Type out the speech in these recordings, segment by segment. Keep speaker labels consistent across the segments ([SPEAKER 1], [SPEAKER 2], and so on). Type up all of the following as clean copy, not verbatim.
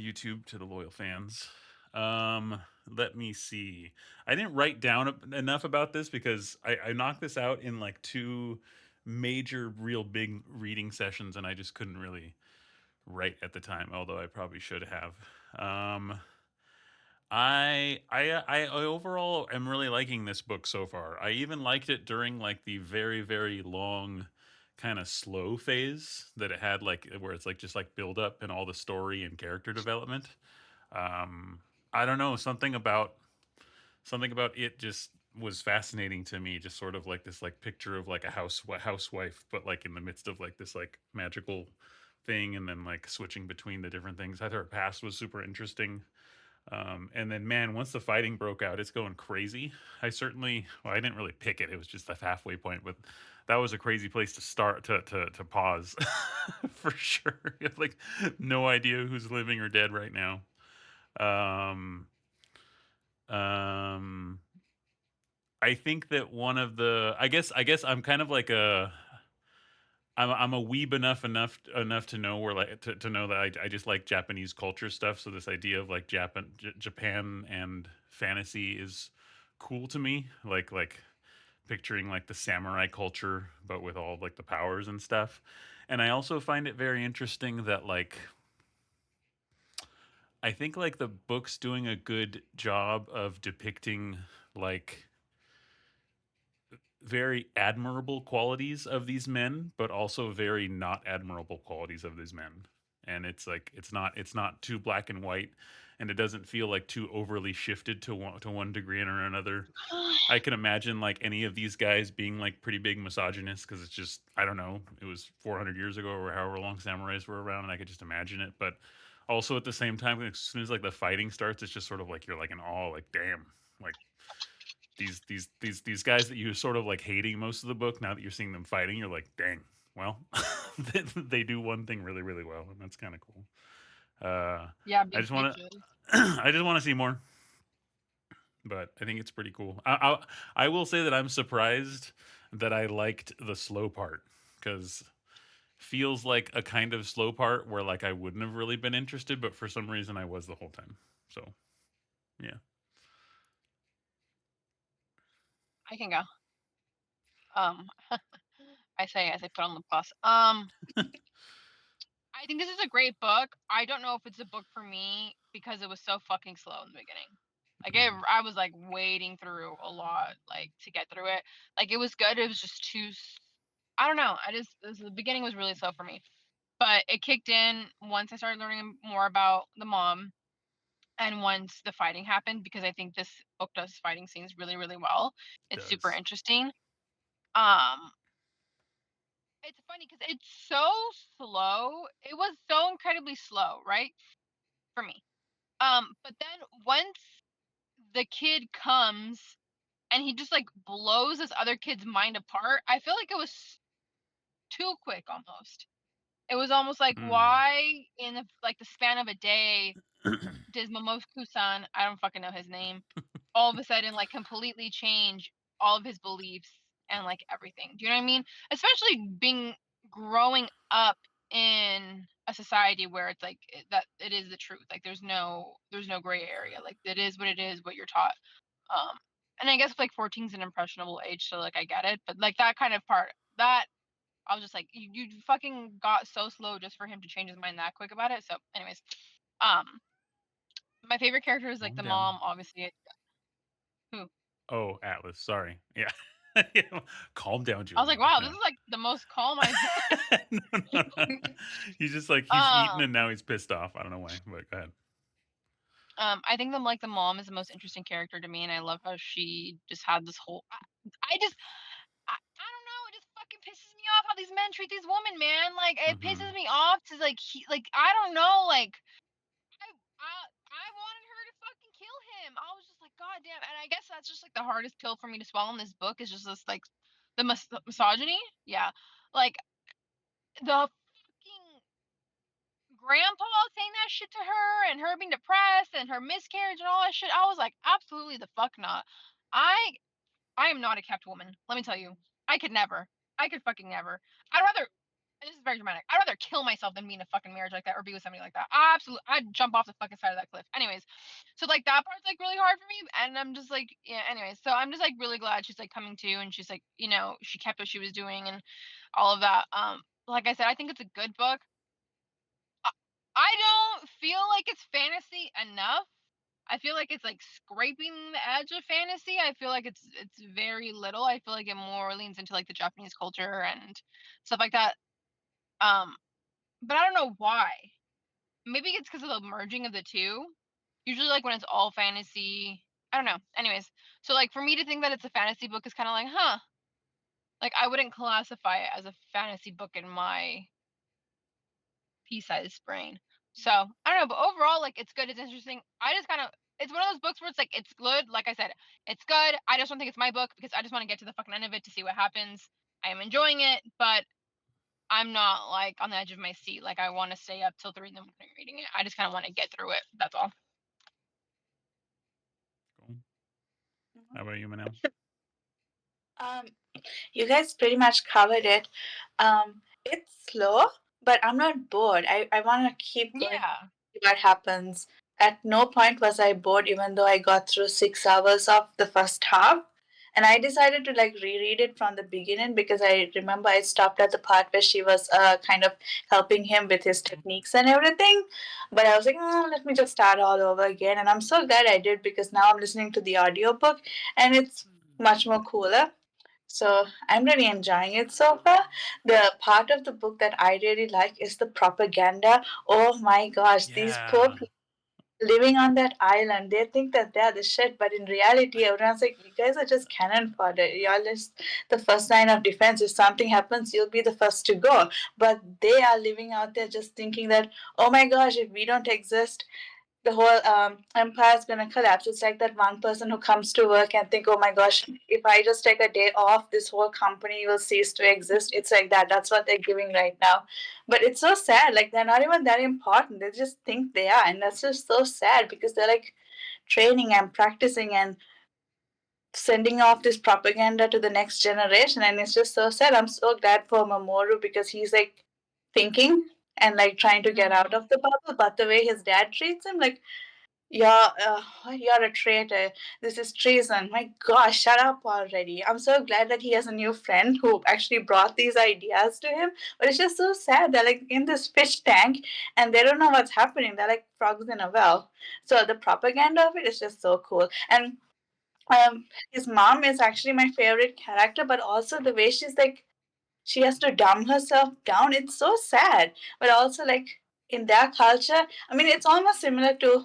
[SPEAKER 1] YouTube to the loyal fans. Let me see. I didn't write down enough about this because I knocked this out in like two major, real big reading sessions, and I just couldn't really write at the time. Although I probably should have. Um, I overall am really liking this book so far. I even liked it during like the very very long kind of slow phase that it had, like where it's like just like build up and all the story and character development. um I don't know, something about it just was fascinating to me, just sort of like this like picture of like a housewife, but like in the midst of like this like magical thing, and then like switching between the different things. I thought her past was super interesting. And then, man, once the fighting broke out, it's going crazy. I didn't really pick it. It was just a halfway point, but that was a crazy place to start to pause for sure. You have like no idea who's living or dead right now. Um, um, I think that I guess I'm kind of like I'm a weeb enough to know where like to know that I just like Japanese culture stuff. So this idea of like Japan and fantasy is cool to me. Like picturing like the samurai culture, but with all like the powers and stuff. And I also find it very interesting that like I think like the book's doing a good job of depicting like very admirable qualities of these men, but also very not admirable qualities of these men. And it's like it's not too black and white, and it doesn't feel like too overly shifted to one degree or another. I can imagine like any of these guys being like pretty big misogynists because it's just I don't know, it was 400 years ago or however long samurais were around, and I could just imagine it. But also at the same time, as soon as like the fighting starts, it's just sort of like you're like in awe, like damn, like these guys that you sort of like hating most of the book, now that you're seeing them fighting, you're like, dang, well, they do one thing really, really well, and that's kind of cool.
[SPEAKER 2] Yeah,
[SPEAKER 1] I
[SPEAKER 2] big
[SPEAKER 1] just want to,
[SPEAKER 2] bitches.
[SPEAKER 1] I just want to see more, but I think it's pretty cool. I will say that I'm surprised that I liked the slow part because feels like a kind of slow part where like I wouldn't have really been interested, but for some reason I was the whole time. So yeah.
[SPEAKER 2] I can go. Um, I say as I put on the plus. I think this is a great book. I don't know if it's a book for me because it was so fucking slow in the beginning. I was like wading through a lot, like to get through it. Like it was good. It was just I don't know. The beginning was really slow for me, but it kicked in once I started learning more about the mom and once the fighting happened because I think this book does fighting scenes really, really well. It's super
[SPEAKER 1] Does
[SPEAKER 2] interesting. Um, it's funny because it's so slow. It was so incredibly slow, right? For me. But then once the kid comes and he just like blows this other kid's mind apart, I feel like it was too quick almost. It was almost like
[SPEAKER 1] mm.
[SPEAKER 2] why in like the span of a day does Momofuku-san, I don't fucking know his name, all of a sudden like completely change all of his beliefs and like everything. Do you know what I mean? Especially being growing up in a society where it's like that it is the truth. Like there's no gray area. Like it is what it is, what you're taught. Um and I guess like 14 is an impressionable age, so like I get it. But like that kind of part that I was just like, you fucking got so slow just for him to change his mind that quick about it. So, anyways, um, my favorite character is like
[SPEAKER 1] Calm
[SPEAKER 2] the
[SPEAKER 1] down.
[SPEAKER 2] mom, obviously. Who?
[SPEAKER 1] Oh, Atlas. Sorry. Yeah. Yeah. Calm down,
[SPEAKER 2] I was like,
[SPEAKER 1] Julian.
[SPEAKER 2] wow, this
[SPEAKER 1] No.
[SPEAKER 2] is like the most calm I've.
[SPEAKER 1] No. He's just like he's eaten
[SPEAKER 2] um,
[SPEAKER 1] and now he's pissed off. I don't know why, but go ahead.
[SPEAKER 2] I think the mom is the most interesting character to me, and I love how she just had this whole. I just, I don't know, it just fucking pisses me off how these men treat these women, man. Like it pisses
[SPEAKER 1] Hmm.
[SPEAKER 2] me off to like I don't know, like I I wanted her to fucking kill him. I was just like, God damn. And I guess that's just like the hardest pill for me to swallow in this book is just this like the misogyny. Yeah, like the fucking grandpa saying that shit to her and her being depressed and her miscarriage and all that shit. I was like, absolutely the fuck not. I I am not a kept woman. Let me tell you, I could never. I could fucking never. I'd rather. And this is very dramatic. I'd rather kill myself than be in a fucking marriage like that or be with somebody like that. Absolutely, I'd jump off the fucking side of that cliff. Anyways, so like that part's like really hard for me, and I'm just like, yeah. Anyways, so I'm just like really glad she's like coming to, and she's like, she kept what she was doing and all of that. Like I said, I think it's a good book. I, I don't feel like it's fantasy enough. I feel like it's like scraping the edge of fantasy. I feel like it's very little. I feel like it more leans into like the Japanese culture and stuff like that. Um, but I don't know why. Maybe it's because of the merging of the two. Usually, like when it's all fantasy, I don't know. Anyways, so like for me to think that it's a fantasy book is kind of like, huh? Like I wouldn't classify it as a fantasy book in my pea-sized brain. So I don't know, but overall, like it's good. It's interesting. I just kind of it's one of those books where it's like it's good. Like I said, it's good. I just don't think it's my book because I just want to get to the fucking end of it to see what happens. I am enjoying it, but I'm not like on the edge of my seat. Like I want to stay up till 3 in the morning reading it. I just kind of want to get through it. That's all.
[SPEAKER 1] Cool. How about you, Manel?
[SPEAKER 3] Um, you guys pretty much covered it. It's slow, but I'm not bored. I want to keep going,
[SPEAKER 2] Yeah.
[SPEAKER 3] see what happens. At no point was I bored, even though I got through 6 hours of the first half. And I decided to like reread it from the beginning because I remember I stopped at the part where she was kind of helping him with his techniques and everything. But I was like, oh, let me just start all over again. And I'm so glad I did because now I'm listening to the audiobook and it's much more cooler. So I'm really enjoying it so far. The part of the book that I really like is the propaganda. Oh my gosh, these poor
[SPEAKER 1] Yeah.
[SPEAKER 3] people living on that island, they think that they're the shit, but in reality, everyone's like, you guys are just cannon fodder. You're just the first line of defense. If something happens, you'll be the first to go. But they are living out there just thinking that, oh my gosh, if we don't exist, the whole empire is gonna collapse. It's like that one person who comes to work and think, oh my gosh, if I just take a day off, this whole company will cease to exist. It's like that. That's what they're giving right now. But it's so sad. Like they're not even that important. They just think they are, and that's just so sad because they're like training and practicing and sending off this propaganda to the next generation, and it's just so sad. I'm so glad for Mamoru because he's like thinking and like trying to get out
[SPEAKER 2] Hmm.
[SPEAKER 3] of the bubble, but the way his dad treats him, like you're a traitor. This is treason. My gosh, shut up already. I'm so glad that he has a new friend who actually brought these ideas to him. But it's just so sad. They're like in this fish tank and they don't know what's happening. They're like frogs in a well. So the propaganda of it is just so cool. And his mom is actually my favorite character, but also the way she's like, she has to dumb herself down. It's so sad. But also, like, in their culture, I mean, it's almost similar to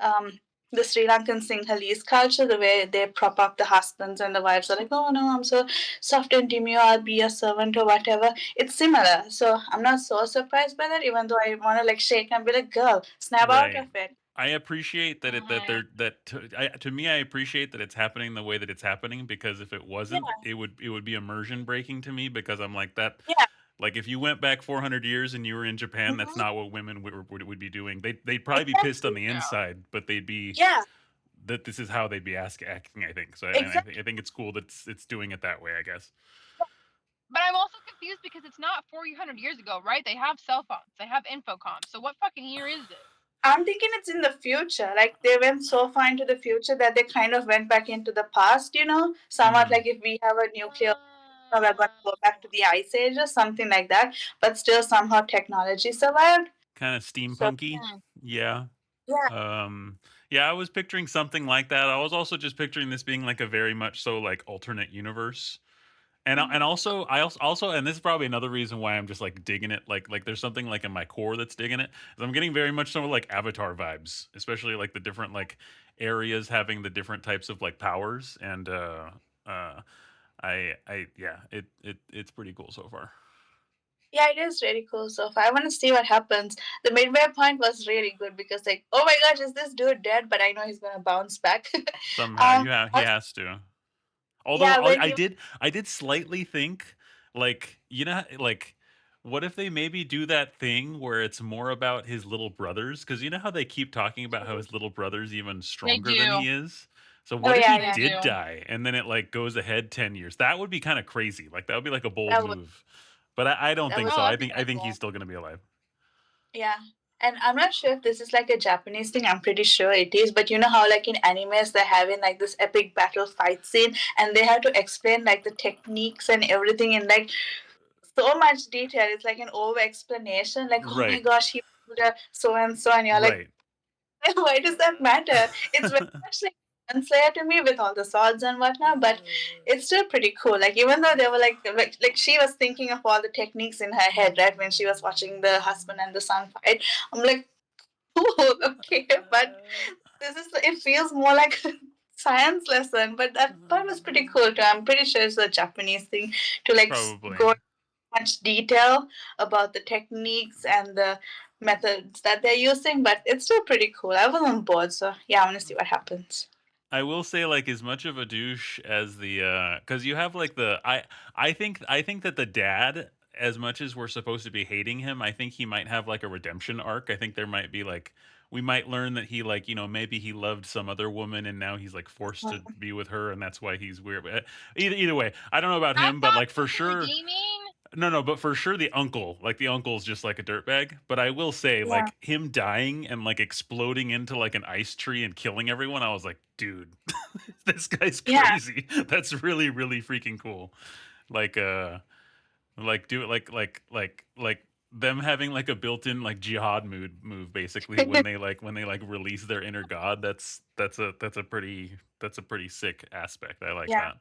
[SPEAKER 3] um, the Sri Lankan Sinhalese culture, the way they prop up the husbands and the wives are like, oh no, I'm so soft and demure, I'll be a servant or whatever. It's similar. So I'm not so surprised by that, even though I want to like shake and be like, girl, snap out
[SPEAKER 1] Right.
[SPEAKER 3] of it.
[SPEAKER 1] I appreciate that it that
[SPEAKER 2] Hmm.
[SPEAKER 1] they're that to me I appreciate that it's happening the way that it's happening because if it
[SPEAKER 3] Yeah,
[SPEAKER 1] wasn't it would be immersion breaking to me because I'm like that
[SPEAKER 3] yeah.
[SPEAKER 1] like if you went back 400 years and you were in Japan that's
[SPEAKER 3] Hmm.
[SPEAKER 1] not what women would be doing. They'd probably be pissed on
[SPEAKER 3] Exactly.
[SPEAKER 1] the
[SPEAKER 2] Yeah.
[SPEAKER 1] inside but they'd be
[SPEAKER 3] Yeah,
[SPEAKER 1] that this is how they'd be acting I think. So I
[SPEAKER 3] exactly.
[SPEAKER 1] think it's cool that it's doing it that way I guess.
[SPEAKER 2] But I'm also confused because it's not 400 years ago, right? They have cell phones. They have infocom. So what fucking year is it?
[SPEAKER 3] I'm thinking it's in the future. Like they went so far into the future that they kind of went back into the past, somewhat
[SPEAKER 1] Mm,
[SPEAKER 3] like if we have a nuclear we're going to go back to
[SPEAKER 2] Oh.
[SPEAKER 3] the ice age or something like that, but still somehow technology survived.
[SPEAKER 1] kind of
[SPEAKER 3] So
[SPEAKER 1] steampunky.
[SPEAKER 2] Hmm.
[SPEAKER 1] Yeah.
[SPEAKER 3] yeah,
[SPEAKER 1] Um, yeah, I was picturing something like that. I was also just picturing this being like a very much so like alternate universe. And
[SPEAKER 3] mhm.
[SPEAKER 1] also I also and this is probably another reason why I'm just like digging it like there's something like in my core that's digging it. Is I'm getting very much some of like Avatar vibes, especially like the different like areas having the different types of like powers and uh I yeah, it's pretty cool so far.
[SPEAKER 3] Yeah, it is really cool. So far. I want to see what happens. The midway point was really good because like, oh my gosh, is this dude dead? But I know he's gonna bounce back.
[SPEAKER 1] Somehow
[SPEAKER 3] um,
[SPEAKER 1] he has to. Although
[SPEAKER 3] yeah, when
[SPEAKER 1] I did slightly think like like what if they maybe do that thing where it's more about his little brothers cuz you know how they keep talking about how his little brother's even
[SPEAKER 2] They
[SPEAKER 1] stronger than
[SPEAKER 2] do.
[SPEAKER 1] he is? So
[SPEAKER 3] oh
[SPEAKER 1] what if he
[SPEAKER 3] yeah,
[SPEAKER 2] They
[SPEAKER 3] yeah,
[SPEAKER 1] did
[SPEAKER 2] do.
[SPEAKER 1] die and then it like goes ahead 10 years? That would be kind of crazy. Like that would be like a bold
[SPEAKER 3] that was
[SPEAKER 1] move. But I don't
[SPEAKER 3] That
[SPEAKER 1] think
[SPEAKER 3] was
[SPEAKER 1] so.
[SPEAKER 2] Oh,
[SPEAKER 1] I
[SPEAKER 2] that'd be
[SPEAKER 1] think
[SPEAKER 2] kind of
[SPEAKER 1] he's
[SPEAKER 2] cool.
[SPEAKER 1] still gonna be alive.
[SPEAKER 3] yeah. And I'm not sure if this is like a Japanese thing. I'm pretty sure it is. But you know how like in animes they're having like this epic battle fight scene, and they have to explain like the techniques and everything in like so much detail. It's like an over explanation. Like, oh my
[SPEAKER 1] Right.
[SPEAKER 3] gosh, he pulled a so and you're like,
[SPEAKER 1] Right.
[SPEAKER 3] why does that matter? It's very much like unfair to me with all the swords and whatnot, but it's still pretty cool. Like even though they were like she was thinking of all the techniques in her head, right, when she was watching the husband and the son fight. I'm like, cool, okay, but this is it feels more like a science lesson, but that part was pretty cool too. I'm pretty sure it's a Japanese thing to like
[SPEAKER 1] Probably.
[SPEAKER 3] go much detail about the techniques and the methods that they're using, but it's still pretty cool. I wasn't bored, so yeah, I want to see what happens.
[SPEAKER 1] I will say, like, as much of a douche as because you have like I think that the dad, as much as we're supposed to be hating him, I think he might have like a redemption arc. I think there might be like we might learn that he like maybe he loved some other woman and now he's like forced to be with her and that's why he's weird. But either way, I don't know about
[SPEAKER 2] That's
[SPEAKER 1] him, but
[SPEAKER 2] not
[SPEAKER 1] like for
[SPEAKER 2] super
[SPEAKER 1] sure,
[SPEAKER 2] redeeming.
[SPEAKER 1] no, but for sure the uncle's just like a dirtbag. But I will say,
[SPEAKER 3] Yeah,
[SPEAKER 1] like him dying and like exploding into like an ice tree and killing everyone, I was like, dude, this guy's
[SPEAKER 3] yeah,
[SPEAKER 1] crazy. That's really, really freaking cool. Like do it like them having like a built-in like jihad move basically when they like release their inner god. That's a pretty sick aspect. I like
[SPEAKER 3] yeah.
[SPEAKER 1] that.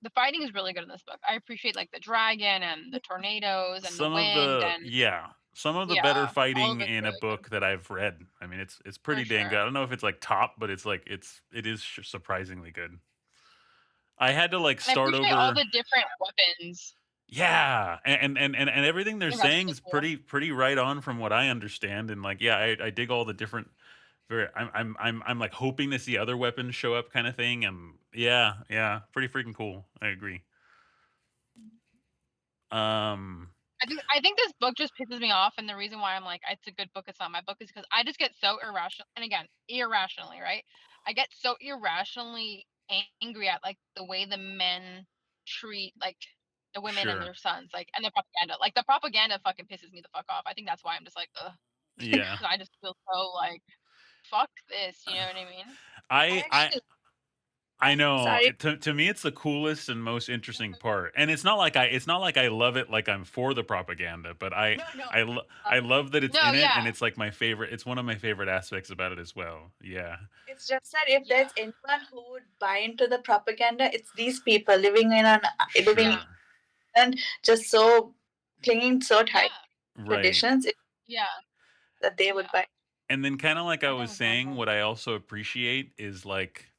[SPEAKER 2] The fighting is really good in this book. I appreciate like the dragon and the tornadoes and the
[SPEAKER 1] Some of
[SPEAKER 2] wind
[SPEAKER 1] the
[SPEAKER 2] and
[SPEAKER 1] yeah, some of the better
[SPEAKER 2] yeah, all of
[SPEAKER 1] fighting
[SPEAKER 2] it's
[SPEAKER 1] in a
[SPEAKER 2] really good
[SPEAKER 1] book that I've read. I mean, it's
[SPEAKER 2] for
[SPEAKER 1] pretty dang good.
[SPEAKER 2] sure.
[SPEAKER 1] I don't know if it's like top, but it's like it is surprisingly good. I had to like
[SPEAKER 2] And I
[SPEAKER 1] start
[SPEAKER 2] appreciate all
[SPEAKER 1] over.
[SPEAKER 2] the different weapons.
[SPEAKER 1] Yeah, and everything
[SPEAKER 2] I
[SPEAKER 1] they're
[SPEAKER 2] think that's
[SPEAKER 1] saying
[SPEAKER 2] really
[SPEAKER 1] is
[SPEAKER 2] cool.
[SPEAKER 1] pretty right on from what I understand. And like, yeah, I dig all the different. Very, I'm like hoping to see other weapons show up, kind of thing. And yeah, pretty freaking cool. I agree. Um,
[SPEAKER 2] I think this book just pisses me off, and the reason why I'm like, it's a good book, it's not my book, is because I just get so irrational, and again, irrationally, right? I get so irrationally angry at like the way the men treat like the women and
[SPEAKER 1] sure.
[SPEAKER 2] their sons, like and the propaganda. Like the propaganda fucking pisses me the fuck off. I think that's why I'm just like, ugh,
[SPEAKER 1] Yeah,
[SPEAKER 2] because I just feel so like, fuck this. You know what I mean?
[SPEAKER 3] I
[SPEAKER 1] I I
[SPEAKER 3] actually,
[SPEAKER 1] I know.
[SPEAKER 3] sorry.
[SPEAKER 1] To me, it's the coolest and most interesting part. And it's not like I love it like I'm for the propaganda, but
[SPEAKER 3] No, no,
[SPEAKER 1] I love that it's
[SPEAKER 2] No,
[SPEAKER 1] in it,
[SPEAKER 2] yeah,
[SPEAKER 1] and it's like my favorite. It's one of my favorite aspects about it as well. Yeah,
[SPEAKER 3] it's just that if
[SPEAKER 2] yeah,
[SPEAKER 3] there's anyone who would buy into the propaganda, it's these people living
[SPEAKER 1] sure,
[SPEAKER 3] and just so clinging so tight
[SPEAKER 2] yeah,
[SPEAKER 3] to
[SPEAKER 1] right.
[SPEAKER 3] traditions
[SPEAKER 2] yeah,
[SPEAKER 3] that they would
[SPEAKER 2] yeah.
[SPEAKER 3] buy.
[SPEAKER 1] And then, kind of like I
[SPEAKER 2] I
[SPEAKER 1] was
[SPEAKER 2] think
[SPEAKER 1] saying,
[SPEAKER 2] exactly.
[SPEAKER 1] what I also appreciate is like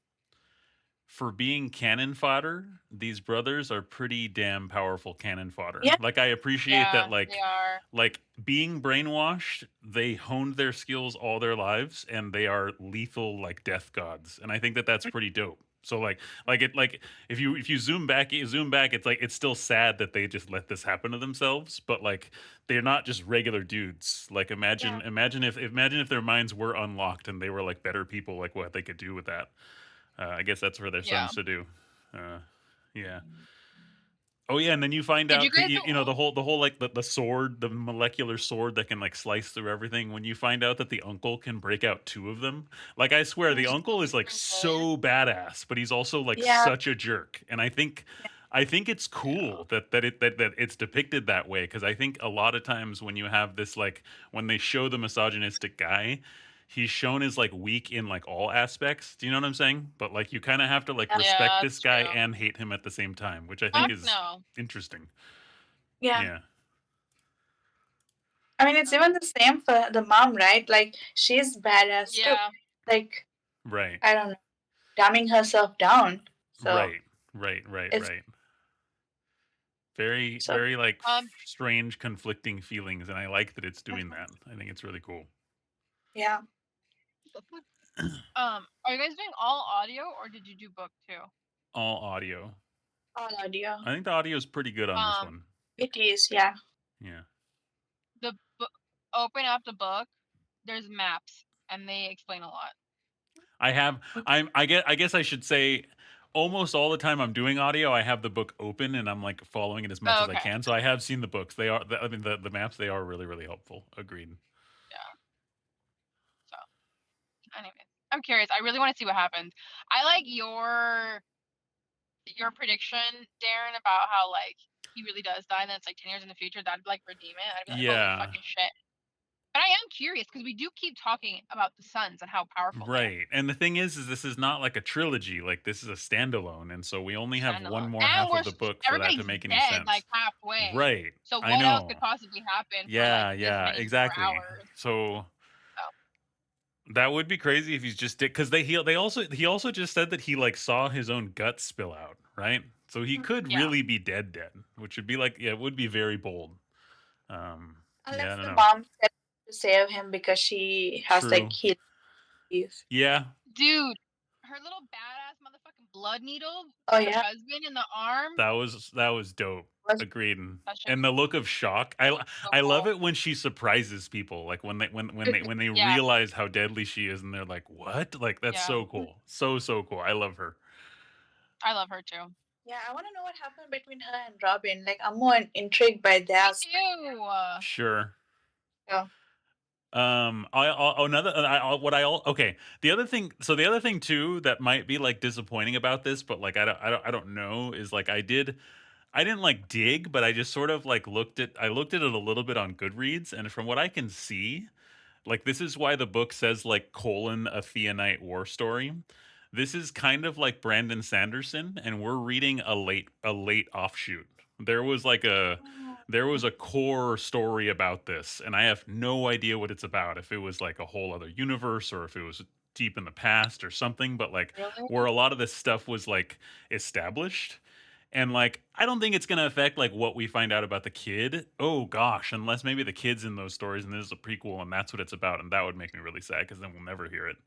[SPEAKER 1] for being cannon fodder, these brothers are pretty damn powerful cannon fodder.
[SPEAKER 3] Yeah,
[SPEAKER 1] Like I appreciate that
[SPEAKER 2] Yeah, they
[SPEAKER 1] like
[SPEAKER 2] are.
[SPEAKER 1] being brainwashed, they honed their skills all their lives and they are lethal like death gods. And I think that that's pretty dope. So like if you zoom back, it's like it's still sad that they just let this happen to themselves, but like they're not just regular dudes. Like
[SPEAKER 3] yeah,
[SPEAKER 1] imagine if their minds were unlocked and they were like better people, like what they could do with that. I guess that's for their
[SPEAKER 2] Yeah.
[SPEAKER 1] sons to do. Uh, yeah. Oh yeah, and then you find
[SPEAKER 2] Did you
[SPEAKER 1] out
[SPEAKER 2] guys know?
[SPEAKER 1] you know the whole like the sword, the molecular sword that can like slice through everything. When you find out that the uncle can break out two of them, like I swear the uncle is like
[SPEAKER 2] Brilliant.
[SPEAKER 1] so badass, but he's also like
[SPEAKER 3] yeah,
[SPEAKER 1] such a jerk. And I think it's cool that it's depicted that way because I think a lot of times when you have this like when they show the misogynistic guy, he's shown as like weak in like all aspects. Do you know what I'm saying? But like you kind of have to like
[SPEAKER 3] yeah,
[SPEAKER 1] respect
[SPEAKER 2] Yeah,
[SPEAKER 1] this
[SPEAKER 2] that's
[SPEAKER 1] guy
[SPEAKER 2] true.
[SPEAKER 1] and hate him at the same time, which I think
[SPEAKER 2] Fuck
[SPEAKER 1] is
[SPEAKER 2] no.
[SPEAKER 1] interesting.
[SPEAKER 3] yeah.
[SPEAKER 1] Yeah.
[SPEAKER 3] I mean, it's even
[SPEAKER 2] Um,
[SPEAKER 3] the same for the mom, right? Like she's badass too.
[SPEAKER 2] yeah.
[SPEAKER 3] Like
[SPEAKER 1] Right.
[SPEAKER 3] I don't know, dumbing herself down. So
[SPEAKER 1] Right. Right. Right.
[SPEAKER 3] it's
[SPEAKER 1] Right. Very
[SPEAKER 3] so
[SPEAKER 1] very like
[SPEAKER 2] Um,
[SPEAKER 1] strange conflicting feelings and I like that it's doing that. I think it's really cool.
[SPEAKER 3] yeah,
[SPEAKER 2] are you guys doing all audio or did you do book too?
[SPEAKER 1] All audio.
[SPEAKER 3] all audio.
[SPEAKER 1] I think the audio is pretty good on this
[SPEAKER 2] Um,
[SPEAKER 1] one.
[SPEAKER 3] It is, yeah.
[SPEAKER 1] Yeah.
[SPEAKER 2] the book, open up the book. There's maps and they explain a lot.
[SPEAKER 1] I have I guess I should say almost all the time I'm doing audio, I have the book open and I'm like following it as much
[SPEAKER 2] Oh,
[SPEAKER 1] as I
[SPEAKER 2] okay.
[SPEAKER 1] can. So I have seen the books. They are, I mean, the maps, they are really, really helpful. Agreed.
[SPEAKER 2] Yeah. So, anyways, I'm curious. I really want to see what happens. I like your prediction, Darren, about how like he really does die, and then it's like 10 years in the future. That'd like redeem it. I'd be like, holy
[SPEAKER 1] Yeah.
[SPEAKER 2] fucking shit. But I am curious because we do keep talking about the suns and how powerful they are.
[SPEAKER 1] Right. And the thing is this is not like a trilogy. Like this is a standalone. And so we only have one
[SPEAKER 2] Standalone,
[SPEAKER 1] more
[SPEAKER 2] and
[SPEAKER 1] half of the book for that to
[SPEAKER 2] everybody's
[SPEAKER 1] make any
[SPEAKER 2] dead like
[SPEAKER 1] sense.
[SPEAKER 2] halfway.
[SPEAKER 1] Right.
[SPEAKER 2] So
[SPEAKER 1] I
[SPEAKER 2] what else
[SPEAKER 1] know.
[SPEAKER 2] could possibly happen for like
[SPEAKER 1] Yeah,
[SPEAKER 2] this
[SPEAKER 1] yeah,
[SPEAKER 2] many more
[SPEAKER 1] exactly.
[SPEAKER 2] hours?
[SPEAKER 1] So
[SPEAKER 2] So
[SPEAKER 1] that would be crazy if he's just did because he also just said that he like saw his own guts spill out, right? So he could
[SPEAKER 2] yeah,
[SPEAKER 1] really be dead, which would be like, yeah, it would be very bold. Yeah, I
[SPEAKER 3] Unless
[SPEAKER 1] don't
[SPEAKER 3] the
[SPEAKER 1] know.
[SPEAKER 3] mom steps to save him because she has like
[SPEAKER 1] True.
[SPEAKER 3] healing.
[SPEAKER 1] Yeah,
[SPEAKER 2] dude, her little badass motherfucking blood needle
[SPEAKER 3] Oh
[SPEAKER 2] to her
[SPEAKER 3] yeah,
[SPEAKER 2] husband in the arm.
[SPEAKER 1] that was dope.
[SPEAKER 3] was
[SPEAKER 1] Agreed.
[SPEAKER 2] That shit
[SPEAKER 1] And
[SPEAKER 2] was
[SPEAKER 1] the look of shock.
[SPEAKER 2] so
[SPEAKER 1] I love
[SPEAKER 2] cool.
[SPEAKER 1] it when she surprises people, like when they
[SPEAKER 2] Yeah,
[SPEAKER 1] realize how deadly she is, and they're like, "What?" Like that's
[SPEAKER 2] yeah,
[SPEAKER 1] so cool, so cool. I love her.
[SPEAKER 2] I love her too.
[SPEAKER 3] yeah. I want to know what happened between her and Robin. Like I'm more intrigued by
[SPEAKER 2] Me
[SPEAKER 3] that.
[SPEAKER 2] too.
[SPEAKER 1] Sure.
[SPEAKER 3] So,
[SPEAKER 1] Another what okay. The other thing, so the other thing too that might be like disappointing about this, but like I don't know is like I didn't like dig, but I just sort of like I looked at it a little bit on Goodreads, and from what I can see, like this is why the book says like colon a Theonite war story. This is kind of like Brandon Sanderson, and we're reading a late offshoot. There was like a there was a core story about this, and I have no idea what it's about. If it was like a whole other universe or if it was deep in the past or something, but like where
[SPEAKER 3] really?
[SPEAKER 1] a lot of this stuff was like established. And like I don't think it's going to affect like what we find out about the kid. Oh gosh, unless maybe the kid's in those stories and this is a prequel and that's what it's about, and that would make me really sad cuz then we'll never hear it.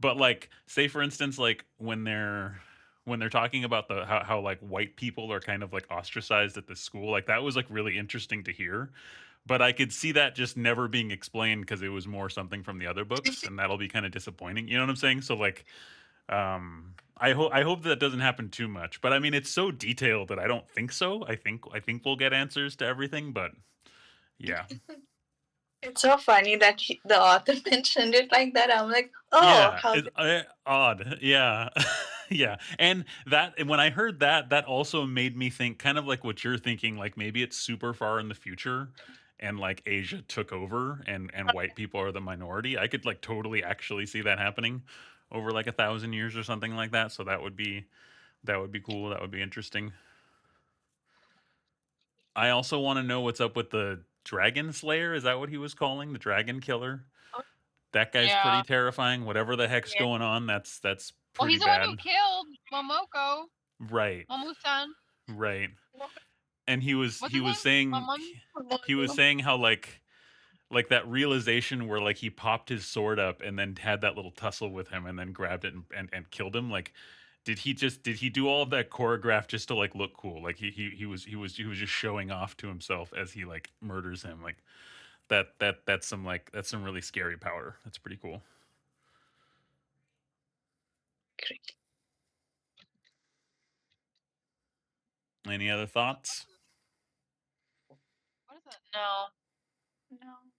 [SPEAKER 1] But like say for instance like when they're talking about how like white people are kind of like ostracized at this school, like that was like really interesting to hear. But I could see that just never being explained because it was more something from the other books, and that'll be kind of disappointing. You know what I'm saying? So like I hope that doesn't happen too much. But I mean it's so detailed that I don't think so. I think we'll get answers to everything, but yeah.
[SPEAKER 3] It's so funny that the author mentioned it like that. I'm like, oh,
[SPEAKER 1] Yeah,
[SPEAKER 3] how
[SPEAKER 1] it's odd. Yeah. Yeah. And that when I heard that, that also made me think kind of like what you're thinking, like maybe it's super far in the future and like Asia took over and white people are the minority. I could like totally actually see that happening over like 1,000 years or something like that. So that would be cool. That would be interesting. I also want to know what's up with the Dragon Slayer. Is that what he was calling? The Dragon Killer? That guy's
[SPEAKER 2] Yeah.
[SPEAKER 1] pretty terrifying. Whatever the heck's
[SPEAKER 3] yeah.
[SPEAKER 1] going on, that's
[SPEAKER 2] Well,
[SPEAKER 1] pretty
[SPEAKER 2] he's the one who
[SPEAKER 1] bad.
[SPEAKER 2] killed Momoko,
[SPEAKER 1] Right.
[SPEAKER 2] Momo-san.
[SPEAKER 1] Right. And
[SPEAKER 2] What's his name? Momon.
[SPEAKER 1] he was saying how like that realization where like he popped his sword up and then had that little tussle with him and then grabbed it and killed him. Like did he do all of that choreograph just to like look cool? Like he was just showing off to himself as he like murders him. Like that's some really scary power. That's pretty cool. Any other thoughts?
[SPEAKER 2] What is it? No.
[SPEAKER 3] No.